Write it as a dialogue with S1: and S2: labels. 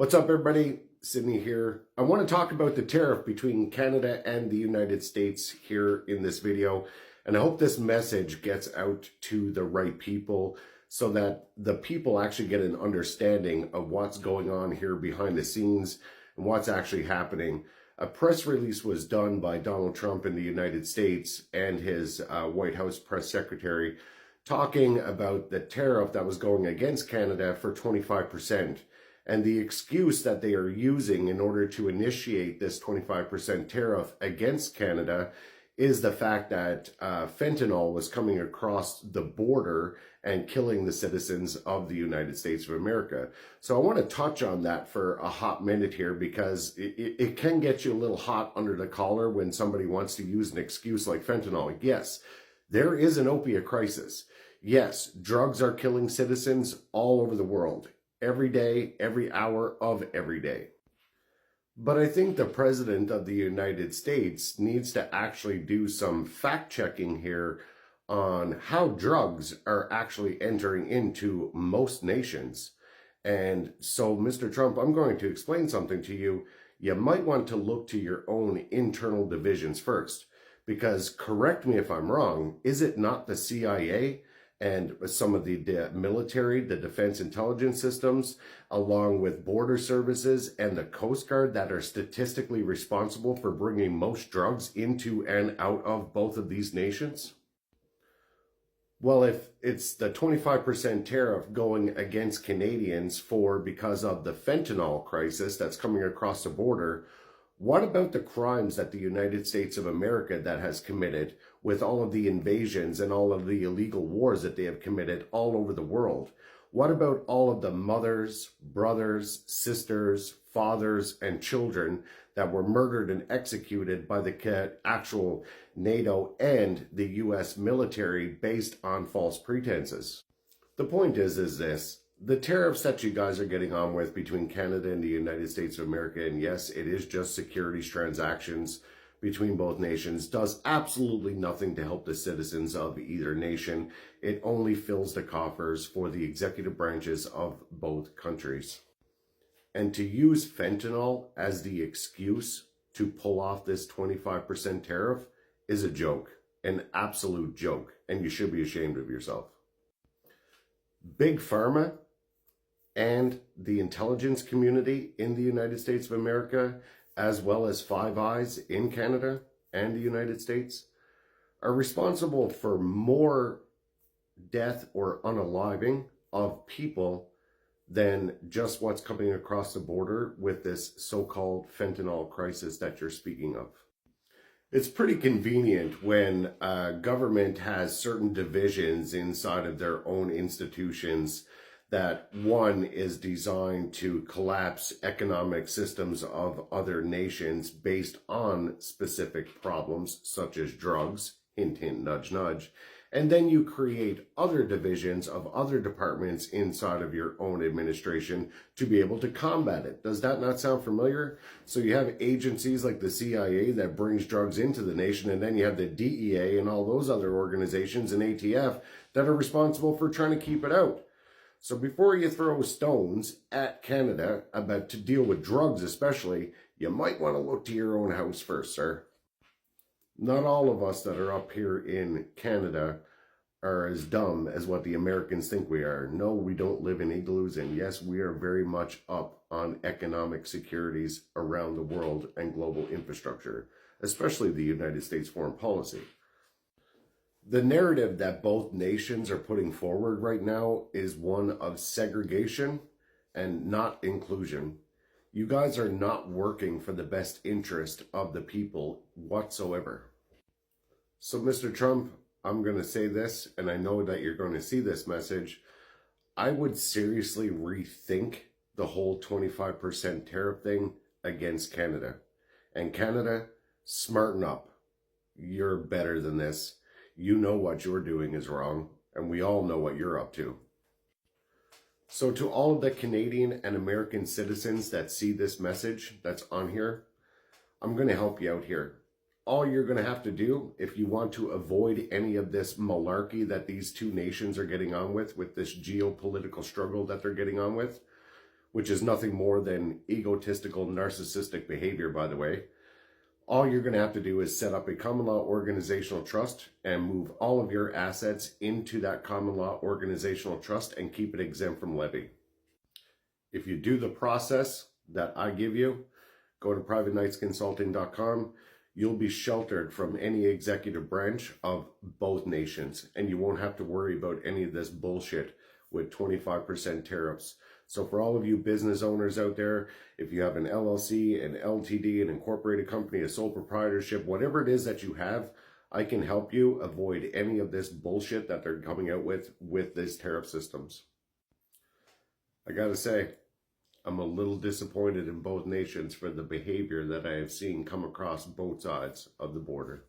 S1: What's up, everybody? Sydney here. I want to talk about the tariff between Canada and the United States here in this video. And I hope this message gets out to the right people so that the people actually get an understanding of what's going on here behind the scenes and what's actually happening. A press release was done by Donald Trump in the United States and his White House press secretary talking about the tariff that was going against Canada for 25%. And the excuse that they are using in order to initiate this 25% tariff against Canada is the fact that fentanyl was coming across the border and killing the citizens of the United States of America. So I want to touch on that for a hot minute here because it can get you a little hot under the collar when somebody wants to use an excuse like fentanyl. Yes, there is an opiate crisis. Yes, drugs are killing citizens all over the world. Every day, every hour of every day. But I think the President of the United States needs to actually do some fact-checking here on how drugs are actually entering into most nations. And so, Mr. Trump, I'm going to explain something to you. You might want to look to your own internal divisions first. Because, correct me if I'm wrong, is it not the CIA and some of the military, the defense intelligence systems, along with border services and the Coast Guard that are statistically responsible for bringing most drugs into and out of both of these nations? Well, if it's the 25% tariff going against Canadians because of the fentanyl crisis that's coming across the border, what about the crimes that the United States of America that has committed with all of the invasions and all of the illegal wars that they have committed all over the world? What about all of the mothers, brothers, sisters, fathers, and children that were murdered and executed by the actual NATO and the U.S. military based on false pretenses? The point is this. The tariffs that you guys are getting on with between Canada and the United States of America, and yes, it is just securities transactions between both nations, does absolutely nothing to help the citizens of either nation. It only fills the coffers for the executive branches of both countries. And to use fentanyl as the excuse to pull off this 25% tariff is a joke, an absolute joke, and you should be ashamed of yourself. Big Pharma and the intelligence community in the United States of America, as well as Five Eyes in Canada and the United States, are responsible for more death or unaliving of people than just what's coming across the border with this so-called fentanyl crisis that you're speaking of. It's pretty convenient when government has certain divisions inside of their own institutions that one is designed to collapse economic systems of other nations based on specific problems such as drugs, hint, hint, nudge, nudge. And then you create other divisions of other departments inside of your own administration to be able to combat it. Does that not sound familiar? So you have agencies like the CIA that brings drugs into the nation, and then you have the DEA and all those other organizations and ATF that are responsible for trying to keep it out. So before you throw stones at Canada about to deal with drugs especially, you might want to look to your own house first, sir. Not all of us that are up here in Canada are as dumb as what the Americans think we are. No, we don't live in igloos, and yes, we are very much up on economic securities around the world and global infrastructure, especially the United States foreign policy. The narrative that both nations are putting forward right now is one of segregation and not inclusion. You guys are not working for the best interest of the people whatsoever. So, Mr. Trump, I'm going to say this, and I know that you're going to see this message. I would seriously rethink the whole 25% tariff thing against Canada. And Canada, smarten up. You're better than this. You know what you're doing is wrong, and we all know what you're up to. So to all of the Canadian and American citizens that see this message that's on here, I'm going to help you out here. All you're going to have to do, if you want to avoid any of this malarkey that these two nations are getting on with this geopolitical struggle that they're getting on with, which is nothing more than egotistical, narcissistic behavior, by the way. All you're going to have to do is set up a common law organizational trust and move all of your assets into that common law organizational trust and keep it exempt from levy. If you do the process that I give you, go to privateknightsconsulting.com. You'll be sheltered from any executive branch of both nations, and you won't have to worry about any of this bullshit with 25% tariffs. So for all of you business owners out there, if you have an LLC, an LTD, an incorporated company, a sole proprietorship, whatever it is that you have, I can help you avoid any of this bullshit that they're coming out with these tariff systems. I gotta say, I'm a little disappointed in both nations for the behavior that I have seen come across both sides of the border.